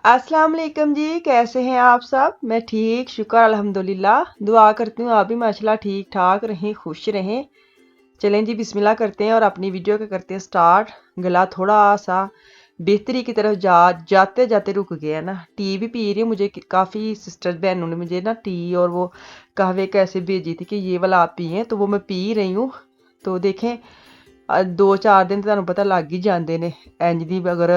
अस्सलाम वालेकुम जी, कैसे हैं आप सब? मैं ठीक, शुक्र अल्हम्दुलिल्लाह। दुआ करती हूँ आप भी माशाल्लाह ठीक ठाक रहें, खुश रहें। चलें जी, बिस्मिल्लाह करते हैं और अपनी वीडियो को करते हैं स्टार्ट। गला थोड़ा सा बेहतरी की तरफ जाते जाते रुक गया ना। टी भी पी रही हूँ, मुझे काफ़ी सिस्टर बहनों ने मुझे ना टी और वो कहवे कैसे भेजी थी कि ये वाला आप पिए, तो वो मैं पी रही हूँ। तो देखें 2-4 दिन तो ਤੁਹਾਨੂੰ पता लग ही जाते ने इंज दी। अगर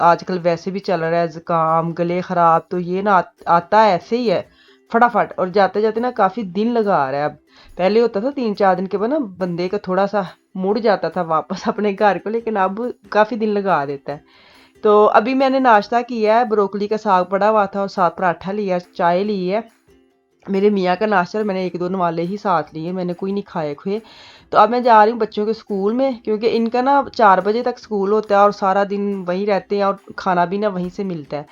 आजकल वैसे भी चल रहा है जुकाम गले ख़राब, तो ये ना आता ऐसे ही है फटाफट और जाते जाते ना काफ़ी दिन लगा रहा है। अब पहले होता था 3-4 दिन के बाद ना बंदे का थोड़ा सा मुड़ जाता था वापस अपने घर को, लेकिन अब काफ़ी दिन लगा देता है। तो अभी मैंने नाश्ता किया है, ब्रोकली का साग पड़ा हुआ था और साथ पराठा लिया, चाय ली है। मेरे मियाँ का नाश्ता मैंने 1-2 नवाले ही साथ लिए, मैंने कोई नहीं खाए खुए। तो अब मैं जा रही हूँ बच्चों के स्कूल में, क्योंकि इनका ना 4 बजे तक स्कूल होता है और सारा दिन वहीं रहते हैं और खाना भी ना वहीं से मिलता है।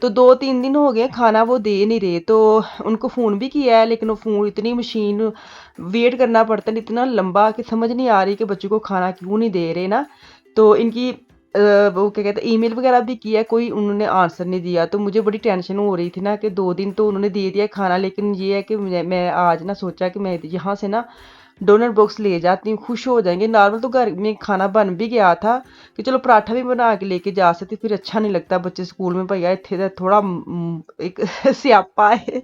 तो 2-3 दिन हो गए खाना वो दे नहीं रहे, तो उनको फ़ोन भी किया है, लेकिन वो फ़ोन इतनी मशीन वेट करना पड़ता है इतना लंबा कि समझ नहीं आ रही कि बच्चों को खाना क्यों नहीं दे रहे ना। तो इनकी वो क्या कहते हैं ईमेल वगैरह भी किया, कोई उन्होंने आंसर नहीं दिया। तो मुझे बड़ी टेंशन हो रही थी ना कि 2 दिन तो उन्होंने दे दिया खाना, लेकिन ये है कि मैं आज ना सोचा कि मैं यहाँ से ना डोनर बॉक्स ले जाती हूँ, खुश हो जाएंगे। नॉर्मल तो घर में खाना बन भी गया था कि चलो पराठा भी बना के लेके जा सकती, फिर अच्छा नहीं लगता बच्चे स्कूल में। भैया इतने थोड़ा एक स्यापा है।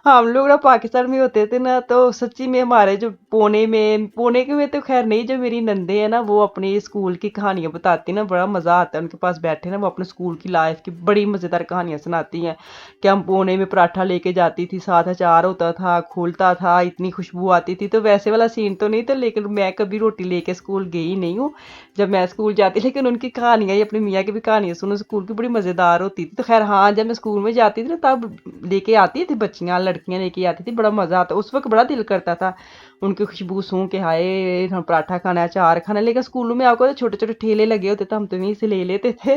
हम लोग ना पाकिस्तान में होते थे ना, तो सच्ची में हमारे जो पुणे के में तो खैर नहीं, जो मेरी नंदे हैं ना वो अपनी स्कूल की कहानियाँ बताती ना, बड़ा मज़ा आता है उनके पास बैठे ना। वो अपने स्कूल की लाइफ की बड़ी मज़ेदार कहानियाँ सुनाती हैं कि हम पुणे में पराठा लेके जाती थी, साथ अचार होता था, खोलता था, इतनी खुशबू आती थी। तो वैसे वाला सीन तो नहीं था, लेकिन मैं कभी रोटी लेके स्कूल गई नहीं हूँ जब मैं स्कूल जाती, लेकिन उनकी कहानियाँ, अपनी मियाँ की भी कहानियाँ सुनो स्कूल की, बड़ी मज़ेदार होती थी। तो खैर हाँ, जब मैं स्कूल में जाती थी ना तब लेके आती थी बच्चियाँ, लड़कियाँ लेके आती थी, बड़ा मज़ा आता। उस वक्त बड़ा दिल करता था उनकी खुशबू सूंघ के, हाय हम पराठा खाना है, अचार खाना है। लेकिन स्कूलों में आपको तो छोटे छोटे ठेले लगे होते थे, हम तो वहीं से ले लेते थे।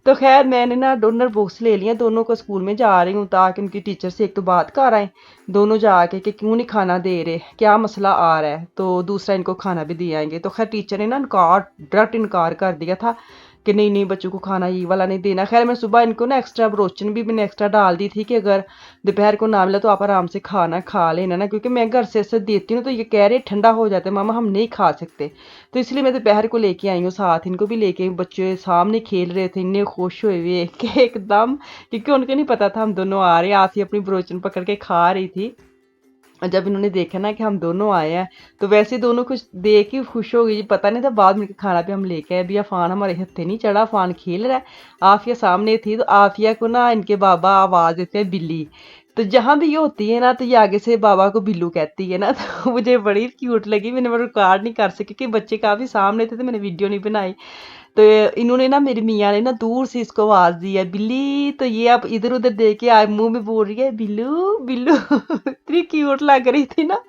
तो खैर मैंने ना डोनर बॉक्स ले लिया, दोनों को स्कूल में जा रही हूँ ताकि उनकी टीचर से एक तो बात कर आए दोनों जाके कि क्यों नहीं खाना दे रहे, क्या मसला आ रहा है, तो दूसरा इनको खाना भी दे आएंगे। तो खैर टीचर ने ना डायरेक्ट इनकार कर दिया था कि नहीं नहीं बच्चों को खाना ये वाला नहीं देना। खैर मैं सुबह इनको ना एक्स्ट्रा ब्रोचन भी मैंने एक्स्ट्रा डाल दी थी कि अगर दोपहर को ना मिला तो आप आराम से खाना खा लेना ना, क्योंकि मैं घर से ऐसे देती हूँ तो ये कह रहे ठंडा हो जाता है मामा, हम नहीं खा सकते। तो इसलिए मैं दोपहर को लेके आई हूँ, साथ इनको भी लेके आई हूँ। बच्चे सामने खेल रहे थे, इतने खुश हुए हुए कि एकदम, क्योंकि उनको नहीं पता था हम दोनों आ रहे हैं। आसी अपनी ब्रोचन पकड़ के खा रही थी, और जब इन्होंने देखा ना कि हम दोनों आए हैं, तो वैसे दोनों कुछ देख ही खुश हो गई। पता नहीं था बाद में खाना भी हम लेके आए। अभी अफान हमारे हत्थे नहीं चढ़ा, अफान खेल रहा है, आफिया सामने थी। तो आफिया को ना इनके बाबा आवाज़ देते हैं बिल्ली, तो जहाँ भी ये होती है ना तो ये आगे से बाबा को बिल्लू कहती है ना। तो मुझे बड़ी क्यूट लगी, मैंने वो रिकॉर्ड नहीं कर सकी कि बच्चे काफ़ी सामने थे, तो मैंने वीडियो नहीं बनाई। तो इन्होंने ना, मेरी मियाँ ने ना दूर से इसको आवाज़ दी है बिल्ली, तो ये अब इधर उधर देख के आए मुंह में बोल रही है बिल्लू बिल्लू। इतनी क्यूट लग रही थी ना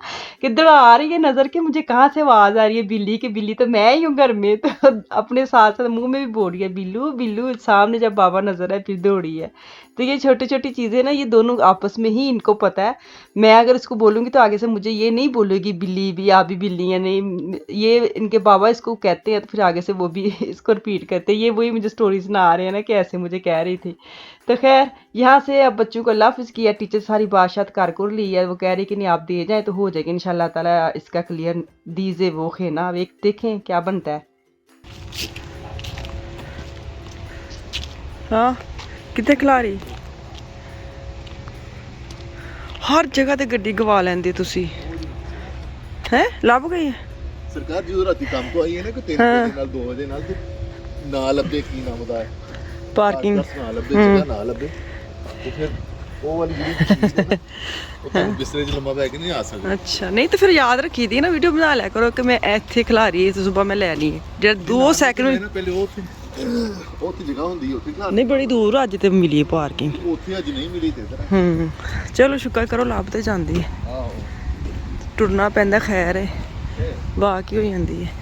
कि दौड़ा रही है नज़र के मुझे कहाँ से आवाज़ आ रही है बिल्ली की, बिल्ली तो मैं ही हूँ घर में। तो अपने साथ साथ मुंह में भी बोल रही है बिल्लू बिल्लू, सामने जब बाबा नजर आए फिर दौड़ी है। तो ये छोटी छोटी चीज़ें ना, ये दोनों आपस में ही इनको पता है। मैं अगर इसको बोलूँगी तो आगे से मुझे ये नहीं बोलेगी बिल्ली भी, आप भी बिल्ली है, नहीं ये इनके बाबा इसको कहते हैं, तो फिर आगे से वो भी इसको रिपीट करते हैं। ये वही मुझे स्टोरी सुना रहे हैं ना कि ऐसे मुझे कह रही थी। तो खैर यहाँ से अब बच्चों को अल्लाह हाफिज़ किया, टीचर सारी बात कर ली है। वो कह रही कि नहीं आप दे जाएँ तो हो जाएगी इंशाल्लाह ताला इसका क्लियर, दीजिए वो खेना। अब एक देखें क्या बनता है। हाँ कितने खिलाड़ी हर जगह ते गड्डी गवा लेंदे तुसी हैं, ਲੱਭ ਗਈ ਸਰਕਾਰ ਜਦੋਂ ਰਾਤੀ ਕੰਮ ਤੋਂ ਆਈ ਹੈ ਨਾ ਕਿ 3 ਵਜੇ ਨਾਲ 2 ਵਜੇ ਨਾਲ ਤੇ ਨਾ ਲੱਭੇ ਕੀ ਨਾਮ ਦਾ ਪਾਰਕਿੰਗ ਨਾ ਲੱਭੇ, ਜਗ੍ਹਾ ਨਾ ਲੱਭੇ, ਤੇ ਫਿਰ ਉਹ ਵਾਲੀ ਜਿਹੜੀ ਚੀਜ਼ ਹੈ ਨਾ ਉਹ ਤੁਹਾਨੂੰ ਬਿਸਤਰੇ 'ਚ ਲੰਮਾ ਪੈ ਕੇ ਨਹੀਂ ਆ ਸਕਦਾ। ਅੱਛਾ ਨਹੀਂ ਤੇ ਫਿਰ ਯਾਦ ਰੱਖੀ ਦੀ ਨਾ, ਵੀਡੀਓ ਬਣਾ ਲਿਆ ਕਰੋ ਕਿ ਮੈਂ ਇੱਥੇ ਖਿਲਾਰੀ ਹੈ, ਸੁਬਹ ਮੈਂ ਲੈਣੀ ਹੈ ਜਿਹੜਾ 2 ਸੈਕਿੰਡ ਪਹਿਲੇ ਉੱਥੇ ਜਗ੍ਹਾ ਹੁੰਦੀ ਉੱਥੇ ਖਿਲਾ ਨਹੀਂ, ਬੜੀ ਦੂਰ ਅੱਜ ਤੇ ਮਿਲੀ ਪਾਰਕਿੰਗ, ਉੱਥੇ ਅੱਜ ਨਹੀਂ ਮਿਲੀ ਤੇ ਇਧਰ। ਚਲੋ ਸ਼ੁਕਰ ਕਰੋ ਲੱਭ ਤੇ ਜਾਂਦੀ ਹੈ, ਆਹੋ ਟੁਰਨਾ ਪੈਂਦਾ, ਖੈਰ ਹੈ ਵਾਕ ਹੀ ਹੋ ਜਾਂਦੀ ਹੈ।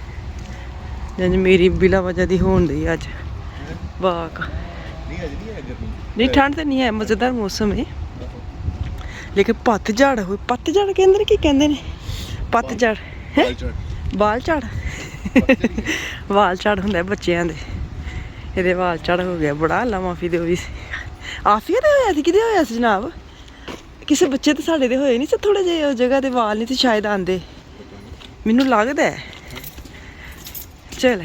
ਜਦ ਮੇਰੀ ਬਿਲਾ ਵਜ੍ਹਾ ਦੀ ਹੋਣ ਦੀ ਅੱਜ ਵਾਕ ਨਹੀਂ ਅੱਜ ਨਹੀਂ ਹੈ ਗਰਮੀ, ਨਹੀਂ ਠੰਡ ਤੇ ਨਹੀਂ ਹੈ, ਮਜ਼ੇਦਾਰ ਮੌਸਮ ਹੈ। ਲੇਕਿਨ ਪੱਤਝੜ ਹੋਈ, ਪੱਤਝੜ ਕਹਿੰਦੇ ਨੇ, ਕੀ ਕਹਿੰਦੇ ਨੇ ਪੱਤਝੜ ਹੈ, ਬਾਲ ਝੜ ਵਾਲ ਝੜ ਹੁੰਦਾ ਬੱਚਿਆਂ ਦੇ, ਇਹਦੇ ਵਾਲ ਝੜ ਹੋ ਗਿਆ ਬੜਾ। ਅੱਲਾ ਮਾਫੀ ਦਿਓ ਵੀ ਆਫੀਆ ਦੇ ਹੋਇਆ ਸੀ, ਕਿਹਦੇ ਹੋਇਆ ਸੀ ਜਨਾਬ? ਕਿਸੇ ਬੱਚੇ ਤੇ ਸਾਡੇ ਦੇ ਹੋਏ ਨਹੀਂ ਸੀ, ਥੋੜੇ ਜਿਹੇ ਉਹ ਜਗ੍ਹਾ ਤੇ ਵਾਲ ਨਹੀਂ ਸੀ ਸ਼ਾਇਦ ਆਂਦੇ, ਮੈਨੂੰ ਲੱਗਦਾ ਹੈ। ਚਲ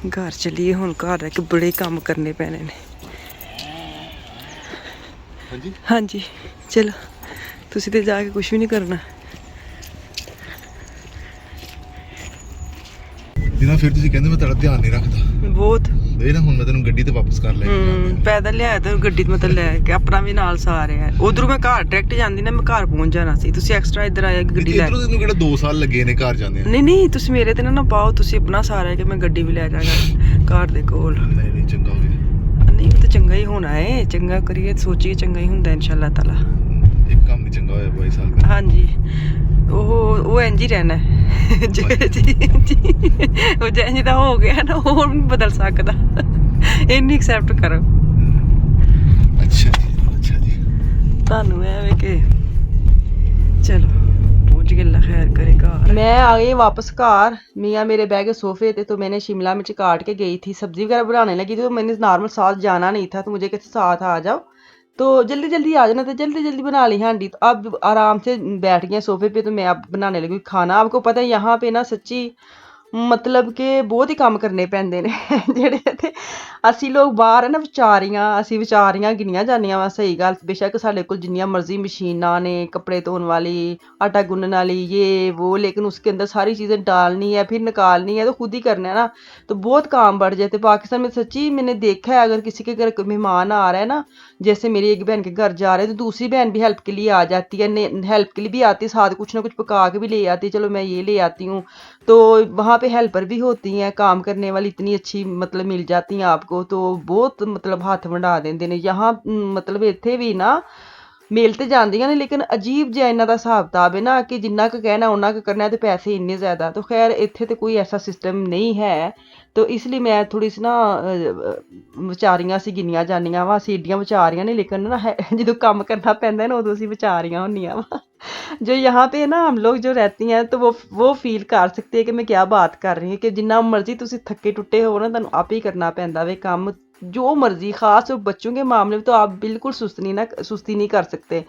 ਘਰ ਚਲੀਏ ਹੁਣ, ਘਰ ਰਹਿ ਕੇ ਬੜੇ ਕੰਮ ਕਰਨੇ ਪੈਣੇ ਨੇ। ਹਾਂਜੀ ਹਾਂਜੀ ਚਲੋ, ਤੁਸੀਂ ਤੇ ਜਾ ਕੇ ਕੁਝ ਵੀ ਨਹੀਂ ਕਰਨਾ। ਜਿਨਾ ਫਿਰ ਤੁਸੀਂ ਕਹਿੰਦੇ ਮੈਂ ਤੇਰਾ ਧਿਆਨ ਨਹੀਂ ਰੱਖਦਾ ਬਹੁਤ ਇਹ ਨਾ, ਹੁਣ ਮੈਂ ਤੈਨੂੰ ਗੱਡੀ ਤੇ ਵਾਪਸ ਕਰ ਲੈ ਕੇ ਜਾਣਾ। ਪੈਦਲ ਲਿਆਇਆ ਤੇ ਗੱਡੀ ਤੇ ਮਤਲਬ ਲੈ ਕੇ ਆਪਣਾ ਵੀ ਨਾਲ ਸਾਰਿਆ। ਉਧਰੋਂ ਮੈਂ ਘਰ ਡਾਇਰੈਕਟ ਜਾਂਦੀ ਨਾ, ਮੈਂ ਘਰ ਪਹੁੰਚ ਜਾਣਾ ਸੀ। ਤੁਸੀਂ ਐਕਸਟਰਾ ਇੱਧਰ ਆਇਆ ਗੱਡੀ ਲੈ। ਇਧਰੋਂ ਤੈਨੂੰ ਕਿਹੜਾ 2 ਸਾਲ ਲੱਗੇ ਨੇ ਘਰ ਜਾਂਦੇ ਆ? ਨਹੀਂ ਤੁਸੀਂ ਮੇਰੇ ਤੇ ਨਾ ਪਾਓ, ਤੁਸੀਂ ਆਪਣਾ ਸਾਰਿਆ ਕਿ ਮੈਂ ਗੱਡੀ ਵੀ ਲੈ ਜਾਗਾ ਘਰ ਦੇ ਕੋਲ। ਨਹੀਂ ਚੰਗਾ ਹੋ ਗਿਆ। ਨਹੀਂ ਉਹ ਤਾਂ ਚੰਗਾ ਹੀ ਹੋਣਾ ਹੈ, ਚੰਗਾ ਕਰੀਏ ਸੋਚੀਏ ਚੰਗਾ ਹੀ ਹੁੰਦਾ ਇਨਸ਼ਾਅੱਲਾ ਤਾਲਾ। ਇੱਕ ਕੰਮ ਨਹੀਂ ਚੰਗਾ ਹੋਇਆ 22 ਸਾਲ ਦਾ। ਹਾਂਜੀ ਉਹ ਇੰਜ ਹੀ ਰਹਿਣਾ ਜੀ ਉਹ ਜਿੰਜ ਦਾ ਹੋ ਗਿਆ ਨਾ, ਉਹ ਨਹੀਂ ਬਦਲ ਸਕਦਾ। ਇਹਨੂੰ ਐਕਸੈਪਟ ਕਰੋ। ਅੱਛਾ ਜੀ ਤੁਹਾਨੂੰ ਐਵੇਂ ਕਿ ਚਲੋ ਪਹੁੰਚ ਗਏ, ਅੱਲਾ खैर करे घर। मैं आ गई वापस घर। मियाँ मेरे बह गए सोफे पे, तो मैंने शिमला मिर्च काट के गई थी, सब्जी वगैरह बनाने लगी थी। तो मैंने नॉर्मल साथ जाना नहीं था, तो मुझे कहते साथ आ जाओ, तो जल्दी जल्दी आ जाना, तो जल्दी जल्दी बना ली हांडी। तो अब आराम से बैठ गए सोफे पे, तो मैं अब बनाने लगी खाना। आपको पता है यहाँ पे ना सच्ची मतलब कि बहुत ही ਕੰਮ ਕਰਨੇ ਪੈਂਦੇ ਨੇ ਜਿਹੜੇ ਇੱਥੇ ਅਸੀਂ ਲੋਕ ਬਾਹਰ ਹੈ ਨਾ ਅਸੀਂ ਵਿਚਾਰੀਆਂ ਗਿਣੀਆਂ ਜਾਂਦੀਆਂ ਵਾ। ਸਹੀ ਗੱਲ, ਬੇਸ਼ੱਕ ਸਾਡੇ ਕੋਲ ਜਿੰਨੀਆਂ ਮਰਜ਼ੀ ਮਸ਼ੀਨਾਂ ਨੇ, ਕੱਪੜੇ ਧੋਣ ਵਾਲੀ, आटा गूंदने वाली, ये वो, लेकिन उसके अंदर सारी चीज़ें डालनी है, फिर निकालनी है, तो खुद ही करना है ना, तो बहुत काम बढ़ जाते। पाकिस्तान में सच्ची मैंने देखा है, अगर किसी के घर कोई मेहमान आ रहा है ना, जैसे मेरी एक बहन के घर जा रहे हैं, तो दूसरी बहन भी हेल्प के लिए आ जाती है, हेल्प के लिए भी आती है, साथ कुछ ना कुछ पका के भी ले आती है, चलो मैं ये ले आती हूँ। तो वहाँ पे हेल्पर भी होती हैं, काम करने वाली इतनी अच्छी मतलब मिल जाती हैं आपको, तो बहुत मतलब हाथ वंडा देंदे ने। यहाँ मतलब इत्थे भी ना ਮਿਲ ਤੇ ਜਾਂਦੀਆਂ ਨੇ, ਲੇਕਿਨ ਅਜੀਬ ਜਿਹਾ ਇਹਨਾਂ ਦਾ ਹਿਸਾਬ ਕਿਤਾਬ ਹੈ ਨਾ, ਕਿ ਜਿੰਨਾ ਕੁ ਕਹਿਣਾ ਉਹਨਾਂ ਕੁ ਕਰਨਾ, ਤੇ ਪੈਸੇ ਇੰਨੇ ਜ਼ਿਆਦਾ। ਤਾਂ ਖੈਰ ਇੱਥੇ ਤੇ ਕੋਈ ਐਸਾ ਸਿਸਟਮ ਨਹੀਂ ਹੈ, तो इसलिए मैं थोड़ी सी ना ਵਿਚਾਰੀਆਂ ਸੀ ਗਿਣੀਆਂ ਜਾਂਦੀਆਂ ਵਾ। ਅਸੀਂ ਏਡੀਆਂ ਵਿਚਾਰੀਆਂ ਨੇ, लेकिन ना ਜਦੋਂ ਕੰਮ ਕਰਨਾ ਪੈਂਦਾ है ना, उदों ਅਸੀਂ ਵਿਚਾਰੀਆਂ ਹੁੰਦੀਆਂ ਵਾ। जो यहाँ पे ना हम लोग जो रहती हैं, तो वो फील कर सकते हैं कि मैं क्या बात कर रही हूँ, कि जिन्ना मर्जी तुसी थके टुटे हो ना, तुहानू आप ही करना पैंदा वे काम, जो मर्जी। खास बच्चों के मामले में तो आप बिल्कुल सुस्ती नहीं कर सकते।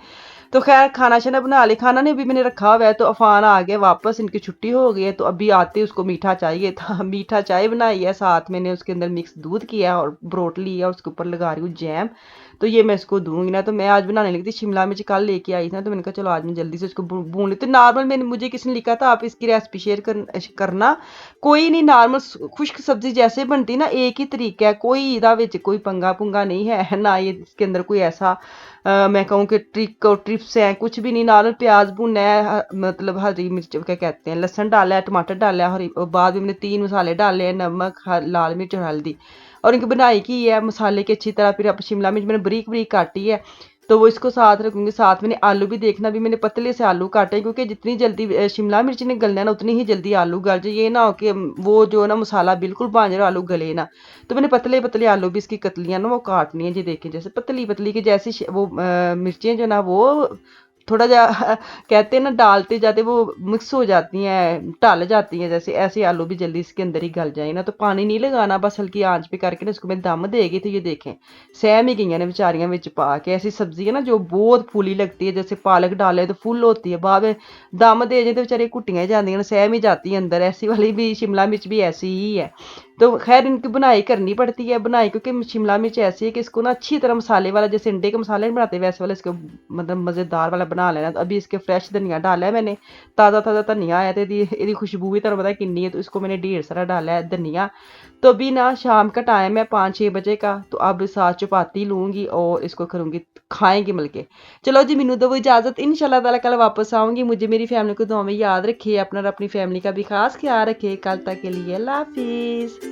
तो खैर खाना शाना बना लिया, खाना ने भी मैंने रखा हुआ है। तो अफान आ गया वापस, इनकी छुट्टी हो गई है, तो अभी आते उसको मीठा चाहिए था। मीठा चाय बनाई है, साथ मैंने उसके अंदर मिक्स दूध किया और ब्रोटली है, उसके ऊपर लगा रही हूँ जैम। तो ये मैं इसको दूंगी ना। तो मैं आज बनाने लगी थी शिमला मिर्च, कल लेके आई थी ना, तो मैंने कहा चलो आज मैं जल्दी से इसको भून लेती। तो नॉर्मल मुझे किसी ने लिखा था आप इसकी रेसिपी शेयर करना, कोई नहीं, नॉर्मल खुश्क सब्जी जैसे बनती ना, एक ही तरीका है, कोई इदा विच कोई पंगा पुंगा नहीं है ना, ये इसके अंदर कोई ऐसा मैं कहूँ कि ट्रिक और टिप्स हैं, कुछ भी नहीं। नॉर्मल प्याज भुनना है, मतलब हरी मिर्च क्या कहते हैं, लहसुन डाला है, टमाटर डाला है, हरी, बाद में मैंने 3 मसाले डाले हैं, नमक, लाल मिर्च और हल्दी, और इनकी बनाई की है मसाले की अच्छी तरह। फिर अब शिमला मिर्च मैंने बारीक बारीक काटी है, तो वो इसको साथ रखूँगी। साथ मैंने आलू भी देखना भी मैंने पतले से आलू काटे, क्योंकि जितनी जल्दी शिमला मिर्च ने गलना है ना, उतनी ही जल्दी आलू गल जाए। ये ना हो कि वो जो ना मसाला बिल्कुल बन जाए, आलू गले ना। तो मैंने पतले पतले आलू भी इसकी कतलियाँ ना वो काटनी है, जी देखें जैसे पतली पतली की, जैसी वो मिर्चें जो ना वो थोड़ा जा कहते हैं ना डालते जाते वो मिक्स हो जाती हैं, ढल जाती हैं, जैसे ऐसे आलू भी जल्दी इसके अंदर ही गल जाए ना। तो पानी नहीं लगाना, बस हल्की आंच पे करके ना इसको मैं दम देगी। तो ये देखें सहम ही गई ने बेचारियां विच पा के। ऐसी सब्जी है ना जो बहुत फूली लगती है, जैसे पालक डाले तो फुल होती है, बाद में दम दे जाए तो बेचारी कुटियाँ जाती सहम ही जाती है अंदर। ऐसी वाली भी शिमला मिर्च भी ऐसी ही है। तो खैर इनकी बुनाई करनी पड़ती है, बुनाई क्योंकि शिमला मिर्च ऐसी है कि इसको ना अच्छी तरह मसाले वाला, जैसे अंडे के मसाले नहीं बनाते वैसे वाला इसको मतलब मज़ेदार वाला बना लेना। तो अभी इसके फ्रेश धनिया डाला है मैंने, ताज़ा ताज़ा धनिया है, तो इसकी खुशबू भी तरह पता किन्नी है, तो इसको मैंने ढेर सारा डाला है धनिया। तो अभी ना शाम का टाइम है 5-6 बजे का, तो अब साथ चपाती लूँगी और इसको करूँगी खाएंगे मिल के। चलो जी मैनू दो इजाज़त, इंशाल्लाह ताला कल वापस आऊँगी। मुझे मेरी फैमिली को दुआ में याद रखिए, अपना और अपनी फैमिली का भी खास ख्याल रखिए। कल तक के लिए अल्लाह हाफिज़।